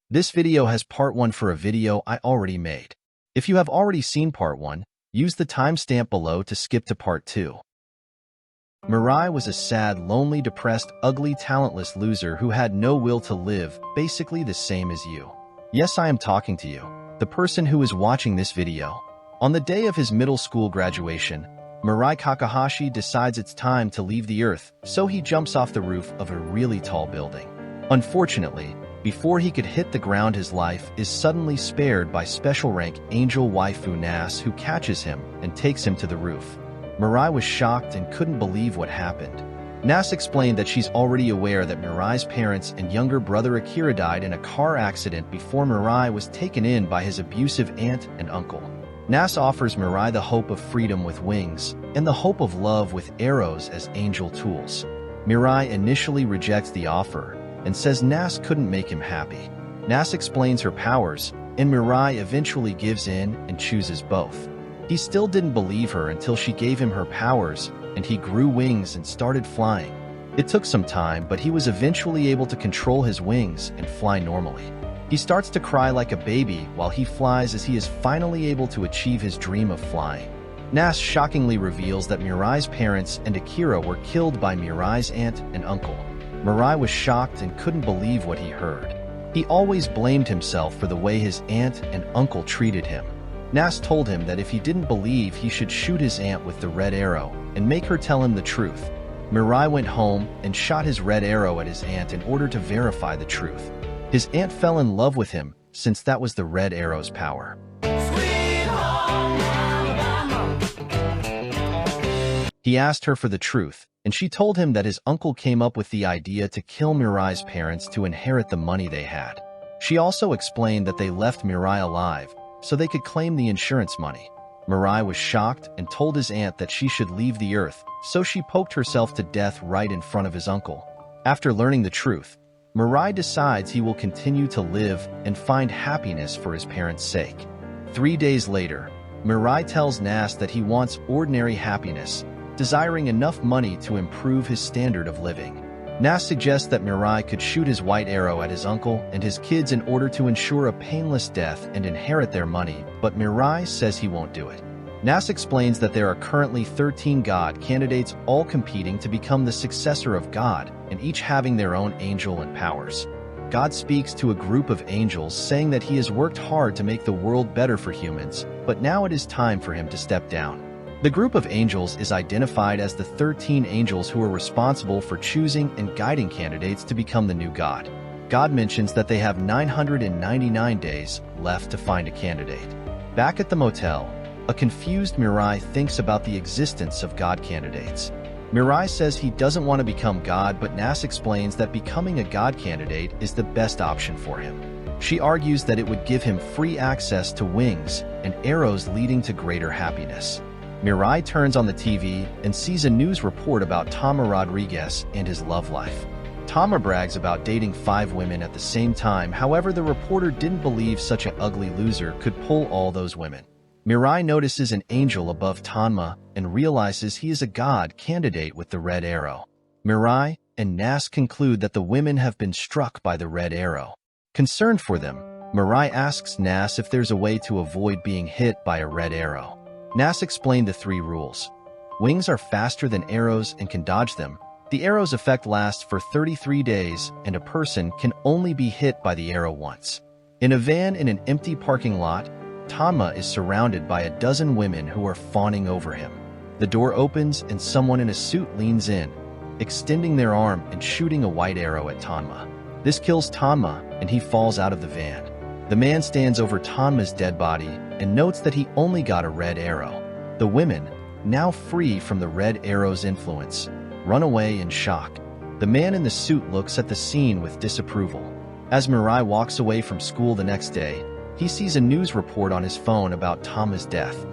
This video has part 1 for a video I already made. If you have already seen part 1, use the timestamp below to skip to part 2. Mirai was a sad, lonely, depressed, ugly, talentless loser who had no will to live, basically the same as you. Yes, I am talking to you, the person who is watching this video. On the day of his middle school graduation, Mirai Kakehashi decides it's time to leave the earth, so he jumps off the roof of a really tall building. Unfortunately, before he could hit the ground, his life is suddenly spared by special rank angel waifu Nasse, who catches him and takes him to the roof. Mirai was shocked and couldn't believe what happened. Nasse explained that she's already aware that Mirai's parents and younger brother Akira died in a car accident before Mirai was taken in by his abusive aunt and uncle. Nasse offers Mirai the hope of freedom with wings and the hope of love with arrows as angel tools. Mirai initially rejects the offer and says Nasse couldn't make him happy. Nasse explains her powers, and Mirai eventually gives in and chooses both. He still didn't believe her until she gave him her powers, and he grew wings and started flying. It took some time, but he was eventually able to control his wings and fly normally. He starts to cry like a baby while he flies as he is finally able to achieve his dream of flying. Nasse shockingly reveals that Mirai's parents and Akira were killed by Mirai's aunt and uncle. Mirai was shocked and couldn't believe what he heard. He always blamed himself for the way his aunt and uncle treated him. Nasse told him that if he didn't believe, he should shoot his aunt with the red arrow and make her tell him the truth. Mirai went home and shot his red arrow at his aunt in order to verify the truth. His aunt fell in love with him since that was the red arrow's power. He asked her for the truth, and she told him that his uncle came up with the idea to kill Mirai's parents to inherit the money they had. She also explained that they left Mirai alive so they could claim the insurance money. Mirai was shocked and told his aunt that she should leave the earth, so she poked herself to death right in front of his uncle. After learning the truth, Mirai decides he will continue to live and find happiness for his parents' sake. 3 days later, Mirai tells Nasse that he wants ordinary happiness, desiring enough money to improve his standard of living. Nasse suggests that Mirai could shoot his white arrow at his uncle and his kids in order to ensure a painless death and inherit their money, but Mirai says he won't do it. Nasse explains that there are currently 13 god candidates, all competing to become the successor of God, and each having their own angel and powers. God speaks to a group of angels, saying that he has worked hard to make the world better for humans, but now it is time for him to step down. The group of angels is identified as the 13 angels who are responsible for choosing and guiding candidates to become the new god. God mentions that they have 999 days left to find a candidate. Back at the motel, a confused Mirai thinks about the existence of god candidates. Mirai says he doesn't want to become god, but Nasse explains that becoming a god candidate is the best option for him. She argues that it would give him free access to wings and arrows, leading to greater happiness. Mirai turns on the TV and sees a news report about Tama Rodriguez and his love life. Tama brags about dating 5 women at the same time. However, the reporter didn't believe such an ugly loser could pull all those women. Mirai notices an angel above Tama and realizes he is a god candidate with the red arrow. Mirai and Nasse conclude that the women have been struck by the red arrow. Concerned for them, Mirai asks Nasse if there's a way to avoid being hit by a red arrow. Nasse explained the 3 rules. Wings are faster than arrows and can dodge them. The arrow's effect lasts for 33 days, and a person can only be hit by the arrow once. In a van in an empty parking lot, Tama is surrounded by a dozen women who are fawning over him. The door opens and someone in a suit leans in, extending their arm and shooting a white arrow at Tama. This kills Tama, and he falls out of the van. The man stands over Tama's dead body and notes that he only got a red arrow. The women, now free from the red arrow's influence, run away in shock. The man in the suit looks at the scene with disapproval. As Mirai walks away from school the next day, he sees a news report on his phone about Tama's death.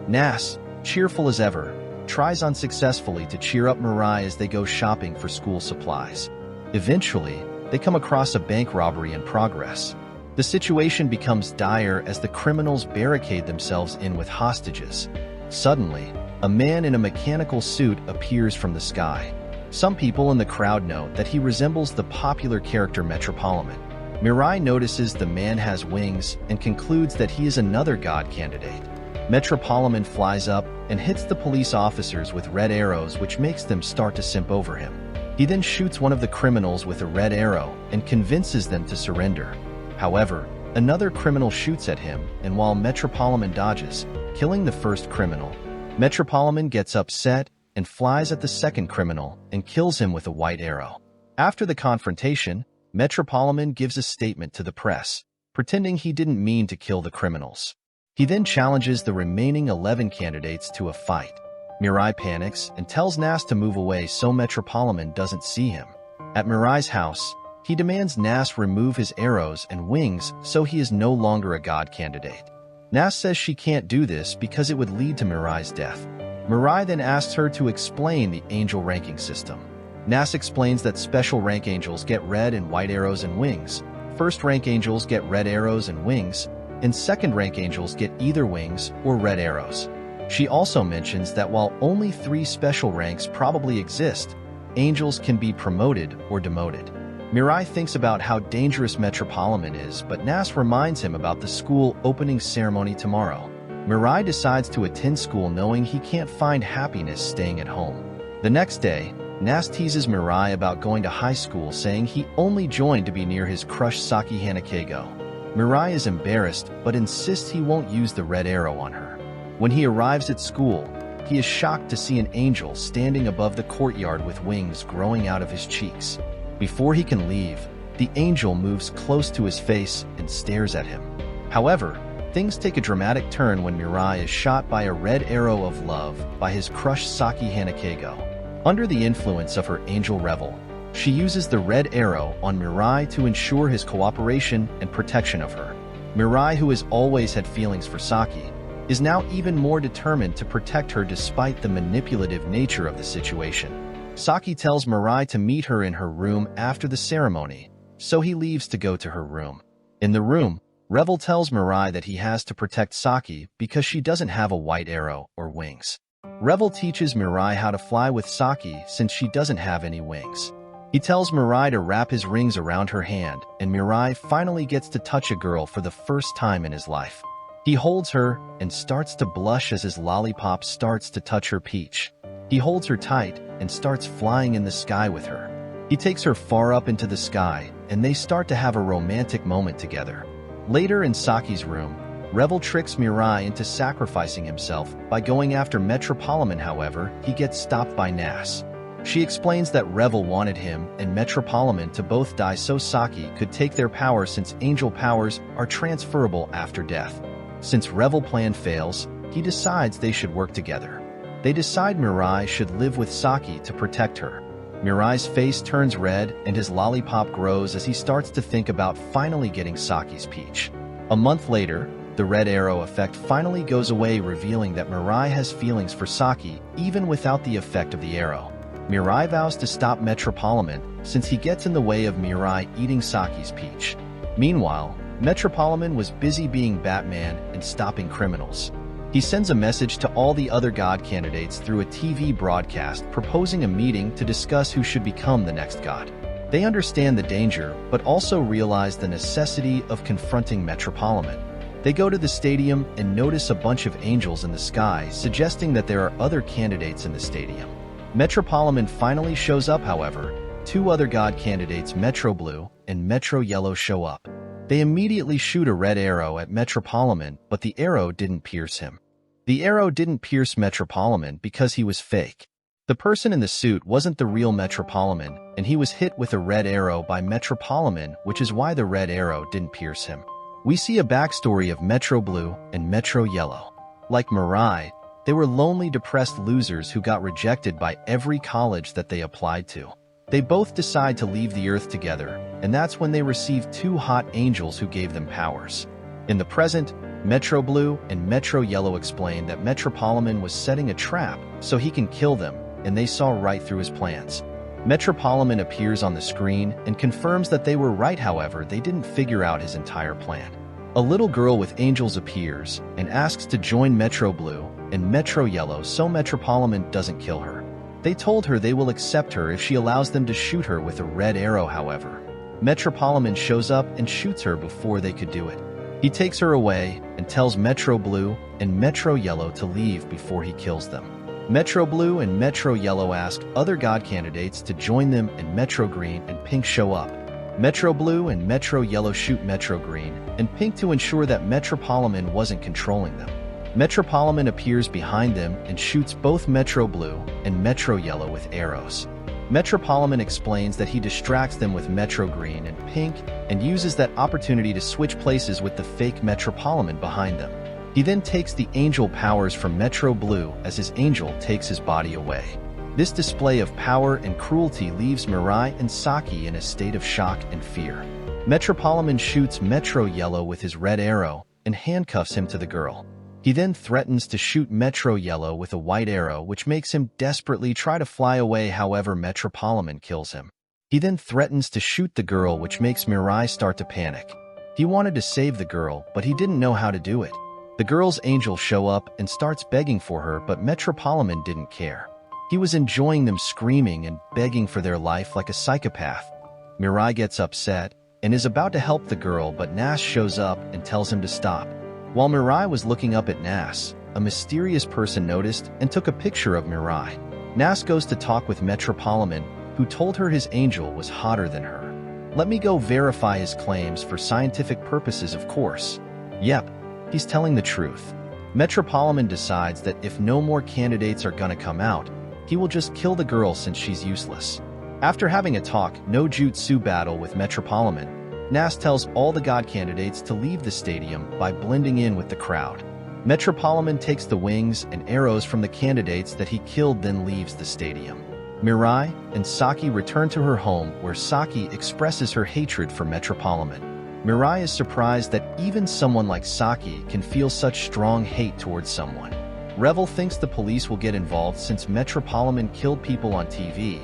Nasse, cheerful as ever, tries unsuccessfully to cheer up Mirai as they go shopping for school supplies. Eventually, they come across a bank robbery in progress. The situation becomes dire as the criminals barricade themselves in with hostages. Suddenly, a man in a mechanical suit appears from the sky. Some people in the crowd note that he resembles the popular character Metropolitan. Mirai notices the man has wings and concludes that he is another god candidate. Metropolitan flies up and hits the police officers with red arrows, which makes them start to simp over him. He then shoots one of the criminals with a red arrow and convinces them to surrender. However, another criminal shoots at him, and while Metropolitan dodges, killing the first criminal, Metropolitan gets upset and flies at the second criminal and kills him with a white arrow. After the confrontation, Metropolitan gives a statement to the press, pretending he didn't mean to kill the criminals. He then challenges the remaining 11 candidates to a fight. Mirai panics and tells Nasse to move away so Metropolitan doesn't see him. At Mirai's house, he demands Nasse remove his arrows and wings so he is no longer a god candidate. Nasse says she can't do this because it would lead to Mirai's death. Mirai then asks her to explain the angel ranking system. Nasse explains that special rank angels get red and white arrows and wings, first rank angels get red arrows and wings, and second rank angels get either wings or red arrows. She also mentions that while only 3 special ranks probably exist, angels can be promoted or demoted. Mirai thinks about how dangerous Metropolitan is, but Nasse reminds him about the school opening ceremony tomorrow. Mirai decides to attend school knowing he can't find happiness staying at home. The next day, Nasse teases Mirai about going to high school, saying he only joined to be near his crush Saki Hanakego. Mirai is embarrassed but insists he won't use the red arrow on her. When he arrives at school, he is shocked to see an angel standing above the courtyard with wings growing out of his cheeks. Before he can leave, the angel moves close to his face and stares at him. However, things take a dramatic turn when Mirai is shot by a red arrow of love by his crush Saki Hanakego. Under the influence of her angel revel, she uses the red arrow on Mirai to ensure his cooperation and protection of her. Mirai, who has always had feelings for Saki, is now even more determined to protect her despite the manipulative nature of the situation. Saki tells Mirai to meet her in her room after the ceremony, so he leaves to go to her room. In the room, Revel tells Mirai that he has to protect Saki because she doesn't have a white arrow or wings. Revel teaches Mirai how to fly with Saki since she doesn't have any wings. He tells Mirai to wrap his rings around her hand, and Mirai finally gets to touch a girl for the first time in his life. He holds her and starts to blush as his lollipop starts to touch her peach. He holds her tight and starts flying in the sky with her. He takes her far up into the sky, and they start to have a romantic moment together. Later in Saki's room, Revel tricks Mirai into sacrificing himself by going after Metropolitan. However, he gets stopped by Nasse. She explains that Revel wanted him and Metropolitan to both die so Saki could take their power since angel powers are transferable after death. Since Revel's plan fails, he decides they should work together. They decide Mirai should live with Saki to protect her. Mirai's face turns red and his lollipop grows as he starts to think about finally getting Saki's peach. A month later, the red arrow effect finally goes away, revealing that Mirai has feelings for Saki even without the effect of the arrow. Mirai vows to stop Metropolitan since he gets in the way of Mirai eating Saki's peach. Meanwhile, Metropolitan was busy being Batman and stopping criminals. He sends a message to all the other god candidates through a TV broadcast proposing a meeting to discuss who should become the next god. They understand the danger, but also realize the necessity of confronting Metropolitan. They go to the stadium and notice a bunch of angels in the sky, suggesting that there are other candidates in the stadium. Metropolitan finally shows up, however. 2 other god candidates, Metro Blue and Metro Yellow, show up. They immediately shoot a red arrow at Metropolitan, but the arrow didn't pierce him. The arrow didn't pierce Metropolitan because he was fake. The person in the suit wasn't the real Metropolitan, and he was hit with a red arrow by Metropolitan, which is why the red arrow didn't pierce him. We see a backstory of Metro Blue and Metro Yellow. Like Mirai, they were lonely, depressed losers who got rejected by every college that they applied to. They both decide to leave the Earth together, and that's when they receive 2 hot angels who gave them powers. In the present, Metro Blue and Metro Yellow explain that Metropolitan was setting a trap so he can kill them, and they saw right through his plans. Metropolitan appears on the screen and confirms that they were right, however, they didn't figure out his entire plan. A little girl with angels appears and asks to join Metro Blue and Metro Yellow so Metropolitan doesn't kill her. They told her they will accept her if she allows them to shoot her with a red arrow, however. Metropolitan shows up and shoots her before they could do it. He takes her away and tells Metro Blue and Metro Yellow to leave before he kills them. Metro Blue and Metro Yellow ask other god candidates to join them, and Metro Green and Pink show up. Metro Blue and Metro Yellow shoot Metro Green and Pink to ensure that Metropolitan wasn't controlling them. Metropolitan appears behind them and shoots both Metro Blue and Metro Yellow with arrows. Metropolitan explains that he distracts them with Metro Green and Pink and uses that opportunity to switch places with the fake Metropolitan behind them. He then takes the angel powers from Metro Blue as his angel takes his body away. This display of power and cruelty leaves Mirai and Saki in a state of shock and fear. Metropolitan shoots Metro Yellow with his red arrow and handcuffs him to the girl. He then threatens to shoot Metro Yellow with a white arrow, which makes him desperately try to fly away. However, Metropolitan kills him. He then threatens to shoot the girl, which makes Mirai start to panic. He wanted to save the girl, but he didn't know how to do it. The girl's angel show up and starts begging for her, but Metropolitan didn't care. He was enjoying them screaming and begging for their life like a psychopath. Mirai gets upset and is about to help the girl, but Nasse shows up and tells him to stop. While Mirai was looking up at Nasse, a mysterious person noticed and took a picture of Mirai. Nasse goes to talk with Metropolitan, who told her his angel was hotter than her. Let me go verify his claims for scientific purposes, of course. Yep, he's telling the truth. Metropolitan decides that if no more candidates are gonna come out, he will just kill the girl since she's useless. After having a talk, no jutsu battle with Metropolitan, Nasse tells all the god candidates to leave the stadium by blending in with the crowd. Metropolitan takes the wings and arrows from the candidates that he killed, then leaves the stadium. Mirai and Saki return to her home, where Saki expresses her hatred for Metropolitan. Mirai is surprised that even someone like Saki can feel such strong hate towards someone. Revel thinks the police will get involved since Metropolitan killed people on TV,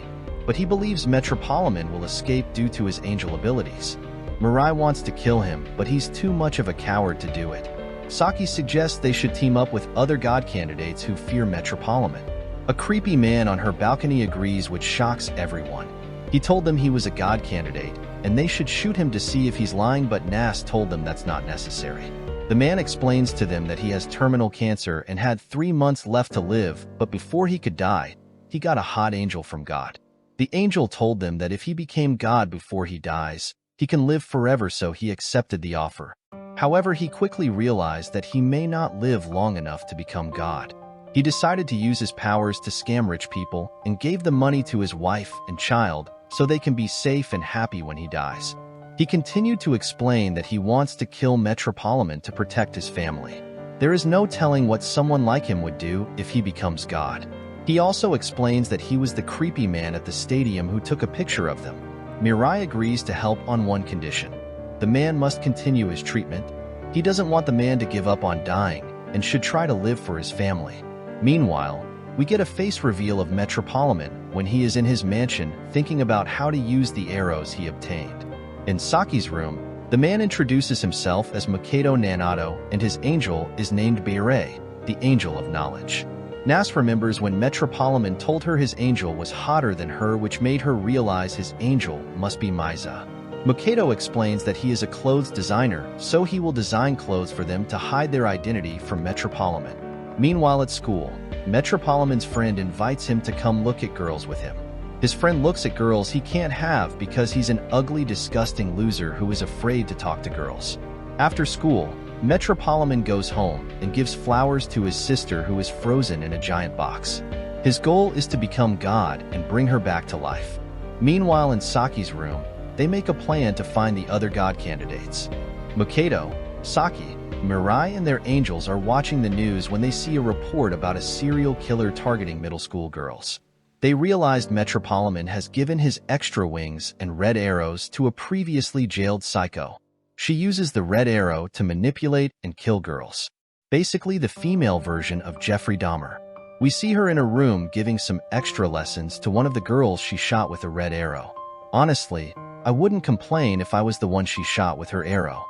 but he believes Metropolitan will escape due to his angel abilities. Mirai wants to kill him, but he's too much of a coward to do it. Saki suggests they should team up with other god candidates who fear Metropolitan. A creepy man on her balcony agrees, which shocks everyone. He told them he was a god candidate, and they should shoot him to see if he's lying, but Nasse told them that's not necessary. The man explains to them that he has terminal cancer and had 3 months left to live, but before he could die, he got a hot angel from God. The angel told them that if he became God before he dies, he can live forever, so he accepted the offer. However, he quickly realized that he may not live long enough to become God. He decided to use his powers to scam rich people and gave the money to his wife and child so they can be safe and happy when he dies. He continued to explain that he wants to kill Metropolitan to protect his family. There is no telling what someone like him would do if he becomes God. He also explains that he was the creepy man at the stadium who took a picture of them. Mirai agrees to help on one condition. The man must continue his treatment. He doesn't want the man to give up on dying and should try to live for his family. Meanwhile, we get a face reveal of Metropolitan when he is in his mansion thinking about how to use the arrows he obtained. In Saki's room, the man introduces himself as Makoto Nanato, and his angel is named Mirai, the angel of knowledge. Nasse remembers when Metropolitan told her his angel was hotter than her, which made her realize his angel must be Miza. Makoto explains that he is a clothes designer, so he will design clothes for them to hide their identity from Metropolitan. Meanwhile at school, Metropolitan's friend invites him to come look at girls with him. His friend looks at girls he can't have because he's an ugly, disgusting loser who is afraid to talk to girls. After school, Metropolitan goes home and gives flowers to his sister, who is frozen in a giant box. His goal is to become God and bring her back to life. Meanwhile in Saki's room, they make a plan to find the other god candidates. Makoto, Saki, Mirai and their angels are watching the news when they see a report about a serial killer targeting middle school girls. They realized Metropolitan has given his extra wings and red arrows to a previously jailed psycho. She uses the red arrow to manipulate and kill girls. Basically the female version of Jeffrey Dahmer. We see her in a room giving some extra lessons to one of the girls she shot with a red arrow. Honestly, I wouldn't complain if I was the one she shot with her arrow.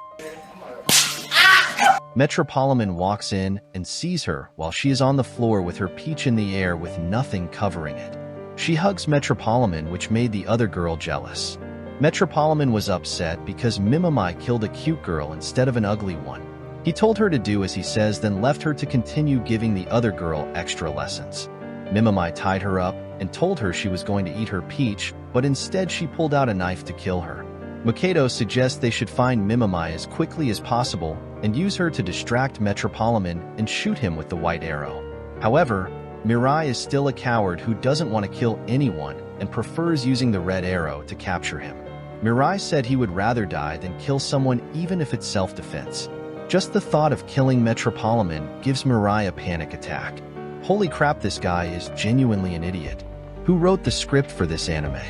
Metropolitan walks in and sees her while she is on the floor with her peach in the air with nothing covering it. She hugs Metropolitan, which made the other girl jealous. Metropolitan was upset because Mimamai killed a cute girl instead of an ugly one. He told her to do as he says, then left her to continue giving the other girl extra lessons. Mimamai tied her up and told her she was going to eat her peach, but instead she pulled out a knife to kill her. Makoto suggests they should find Mimamai as quickly as possible and use her to distract Metropolitan and shoot him with the white arrow. However, Mirai is still a coward who doesn't want to kill anyone and prefers using the red arrow to capture him. Mirai said he would rather die than kill someone even if it's self-defense. Just the thought of killing Metropolitan gives Mirai a panic attack. Holy crap, this guy is genuinely an idiot. Who wrote the script for this anime?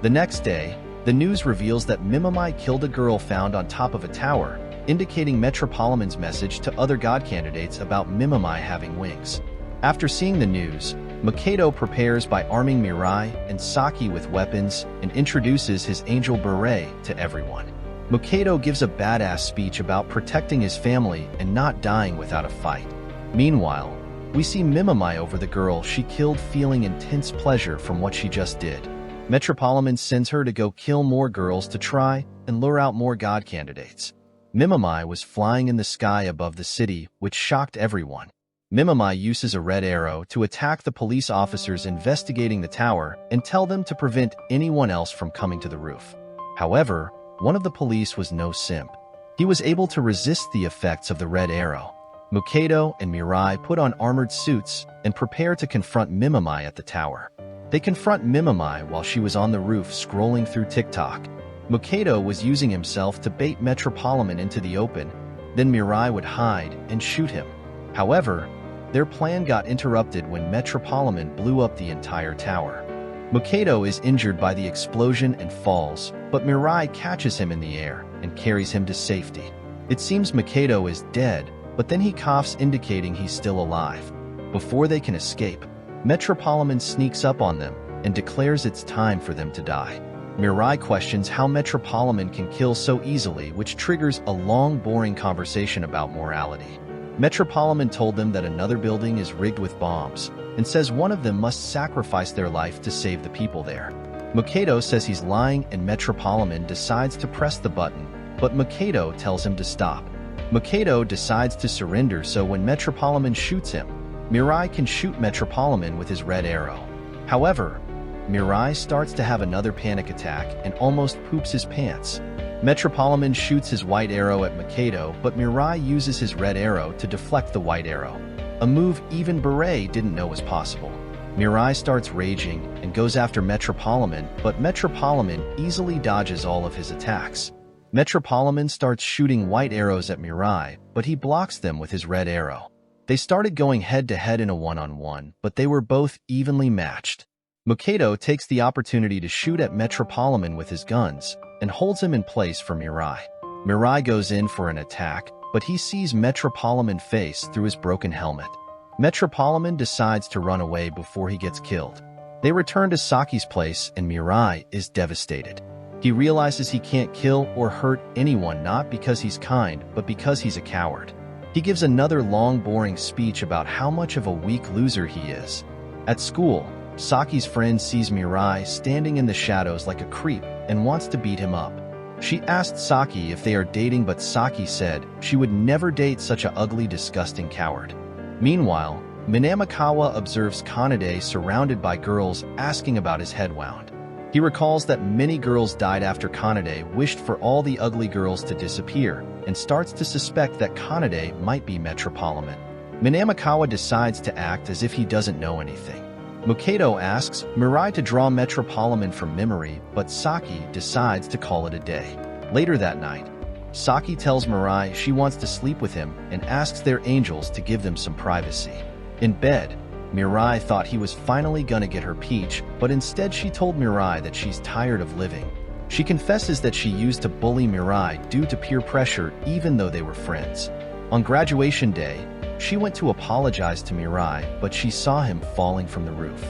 The next day, the news reveals that Mimamai killed a girl found on top of a tower, indicating Metropolitan's message to other god candidates about Mimamai having wings. After seeing the news, Makoto prepares by arming Mirai and Saki with weapons and introduces his angel beret to everyone. Makoto gives a badass speech about protecting his family and not dying without a fight. Meanwhile, we see Mimamai over the girl she killed feeling intense pleasure from what she just did. Metropolitan sends her to go kill more girls to try and lure out more god candidates. Mimamai was flying in the sky above the city, which shocked everyone. Mimamai uses a red arrow to attack the police officers investigating the tower and tell them to prevent anyone else from coming to the roof. However, one of the police was no simp. He was able to resist the effects of the red arrow. Makoto and Mirai put on armored suits and prepare to confront Mimamai at the tower. They confront Mimamai while she was on the roof scrolling through TikTok. Makoto was using himself to bait Metropolitan into the open, then Mirai would hide and shoot him. However, their plan got interrupted when Metropolitan blew up the entire tower. Makoto is injured by the explosion and falls, but Mirai catches him in the air and carries him to safety. It seems Makoto is dead, but then he coughs, indicating he's still alive. Before they can escape, Metropolitan sneaks up on them and declares it's time for them to die. Mirai questions how Metropolitan can kill so easily, which triggers a long, boring conversation about morality. Metropolitan told them that another building is rigged with bombs and says one of them must sacrifice their life to save the people there. Makoto says he's lying and Metropolitan decides to press the button, but Makoto tells him to stop. Makoto decides to surrender, so when Metropolitan shoots him, Mirai can shoot Metropolitan with his red arrow. However, Mirai starts to have another panic attack and almost poops his pants. Metropolitan shoots his white arrow at Makoto, but Mirai uses his red arrow to deflect the white arrow, a move even Beret didn't know was possible. Mirai starts raging and goes after Metropolitan, but Metropolitan easily dodges all of his attacks. Metropolitan starts shooting white arrows at Mirai, but he blocks them with his red arrow. They started going head-to-head in a one-on-one, but they were both evenly matched. Makoto takes the opportunity to shoot at Metropolitan with his guns and holds him in place for Mirai. Mirai goes in for an attack, but he sees Metropolitan's face through his broken helmet. Metropolitan decides to run away before he gets killed. They return to Saki's place and Mirai is devastated. He realizes he can't kill or hurt anyone, not because he's kind, but because he's a coward. He gives another long, boring speech about how much of a weak loser he is. At school, Saki's friend sees Mirai standing in the shadows like a creep and wants to beat him up. She asked Saki if they are dating, but Saki said she would never date such a ugly, disgusting coward. Meanwhile, Minamikawa observes Kanade surrounded by girls asking about his head wound. He recalls that many girls died after Kanade wished for all the ugly girls to disappear and starts to suspect that Kanade might be Metropolitan. Minamikawa decides to act as if he doesn't know anything. Makoto asks Mirai to draw Metropolitan from memory, but Saki decides to call it a day. Later that night, Saki tells Mirai she wants to sleep with him and asks their angels to give them some privacy. In bed, Mirai thought he was finally gonna get her peach, but instead she told Mirai that she's tired of living. She confesses that she used to bully Mirai due to peer pressure even though they were friends. On graduation day, she went to apologize to Mirai, but she saw him falling from the roof.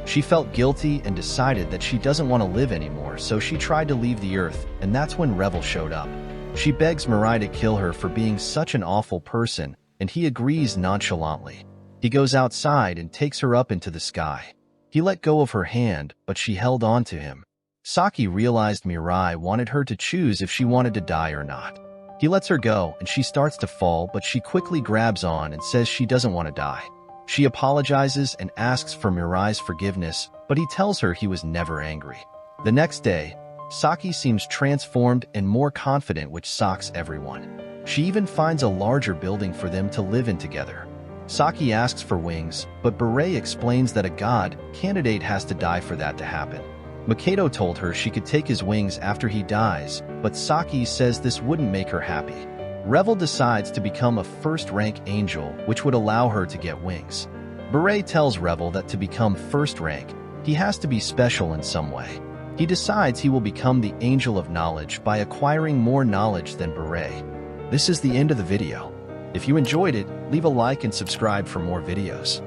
She felt guilty and decided that she doesn't want to live anymore, so she tried to leave the earth, and that's when Revel showed up. She begs Mirai to kill her for being such an awful person, and he agrees nonchalantly. He goes outside and takes her up into the sky. He let go of her hand, but she held on to him. Saki realized Mirai wanted her to choose if she wanted to die or not. He lets her go and she starts to fall, but she quickly grabs on and says she doesn't want to die. She apologizes and asks for Mirai's forgiveness, but he tells her he was never angry. The next day, Saki seems transformed and more confident, which shocks everyone. She even finds a larger building for them to live in together. Saki asks for wings, but Beret explains that a god candidate has to die for that to happen. Makoto told her she could take his wings after he dies, but Saki says this wouldn't make her happy. Revel decides to become a first-rank angel, which would allow her to get wings. Beret tells Revel that to become first rank, he has to be special in some way. He decides he will become the Angel of Knowledge by acquiring more knowledge than Beret. This is the end of the video. If you enjoyed it, leave a like and subscribe for more videos.